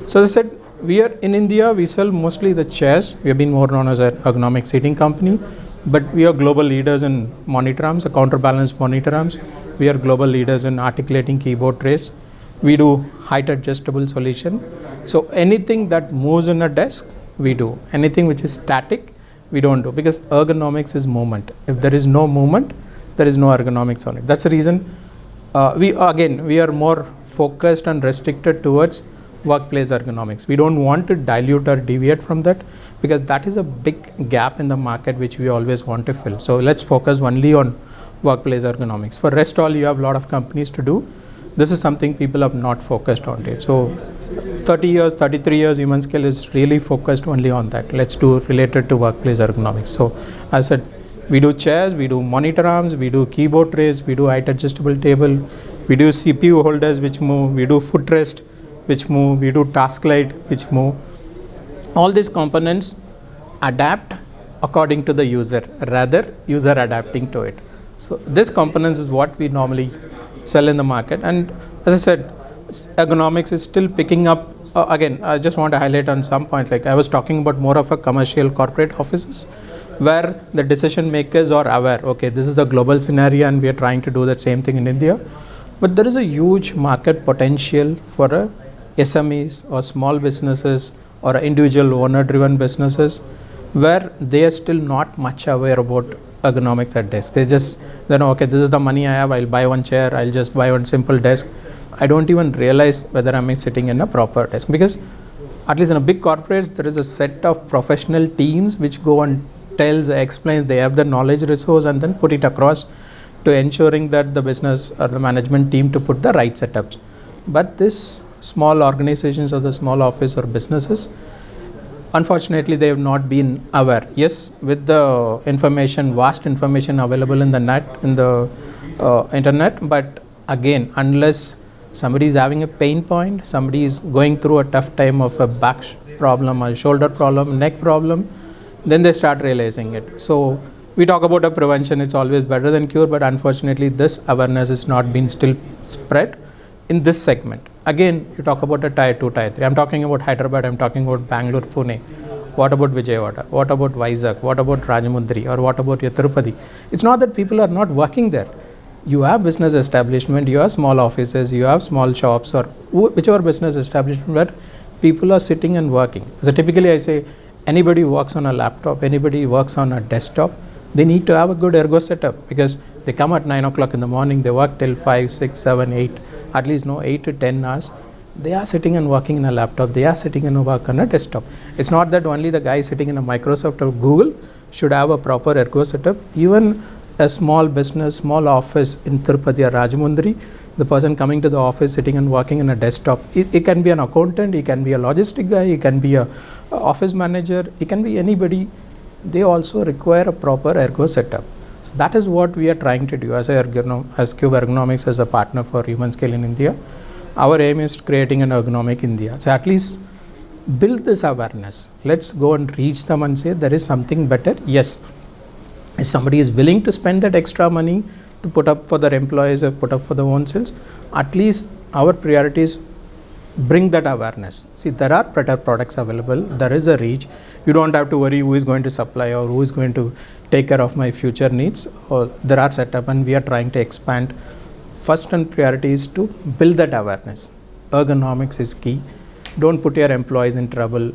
So as I said, we are in India, we sell mostly the chairs. We have been more known as an ergonomic seating company, but we are global leaders in monitor arms, a counterbalance monitor arms. We are global leaders in articulating keyboard trays. We do height adjustable solution. So anything that moves in a desk, we do. Anything which is static, we don't do, because ergonomics is movement. If there is no movement, there is no ergonomics on it. That's the reason we are more focused and restricted towards workplace ergonomics. We don't want to dilute or deviate from that, because that is a big gap in the market which we always want to fill. So let's focus only on workplace ergonomics. For rest all, you have a lot of companies to do. This is something people have not focused on it. So 30 years, 33 years, Humanscale is really focused only on that. Let's do related to workplace ergonomics. So as I said, we do chairs, we do monitor arms, we do keyboard trays, we do height adjustable table, we do CPU holders which move, we do footrest which move, we do task light which move. All these components adapt according to the user, rather user adapting to it. So this components is what we normally sell in the market. And as I said, ergonomics is still picking up. Again, I just want to highlight on some point, like I was talking about more of a commercial corporate offices where the decision makers are aware, okay, this is the global scenario and we are trying to do the same thing in India. But there is a huge market potential for SMEs or small businesses or individual owner driven businesses where they are still not much aware about ergonomics at desk. They know, okay, this is the money I have, I'll buy one chair, I'll just buy one simple desk. I don't even realize whether I'm sitting in a proper desk, because at least in a big corporates, there is a set of professional teams which go and explains, they have the knowledge resource and then put it across to ensuring that the business or the management team to put the right setups. But this small organizations or the small office or businesses, unfortunately, they have not been aware. Yes, with the information, vast information available in the net, in the internet, but again, unless somebody is having a pain point, somebody is going through a tough time of a back problem, a shoulder problem, neck problem, then they start realizing it. So we talk about a prevention, it's always better than cure, but unfortunately this awareness has not been still spread in this segment. Again, you talk about a tier 2, tier 3. I'm talking about Hyderabad, I'm talking about Bangalore, Pune. What about Vijayawada? What about Vizag? What about Rajamundry? Or what about Tirupati? It's not that people are not working there. You have business establishment, you have small offices, you have small shops, or whichever business establishment where people are sitting and working. So typically I say, anybody works on a laptop, anybody works on a desktop, they need to have a good ergo setup, because they come at 9 o'clock in the morning, they work till 5, 6, 7, 8, at least 8 to 10 hours. They are sitting and working in a laptop, they are sitting and work on a desktop. It's not that only the guy sitting in a Microsoft or Google should have a proper ergo setup. Even a small business, small office in Tirupati or Rajamundry, the person coming to the office sitting and working in a desktop, it can be an accountant, he can be a logistic guy, he can be a office manager, he can be anybody. They also require a proper ergo setup. So that is what we are trying to do as Cube Ergonomics, as a partner for Humanscale in India. Our aim is creating an ergonomic India. So at least build this awareness. Let's go and reach them and say there is something better. Yes, if somebody is willing to spend that extra money to put up for their employees or put up for their own sales, at least our priority is bring that awareness. See, there are better products available, there is a reach. You don't have to worry who is going to supply or who is going to take care of my future needs. Or there are set up, and we are trying to expand. First and priority is to build that awareness. Ergonomics is key. Don't put your employees in trouble.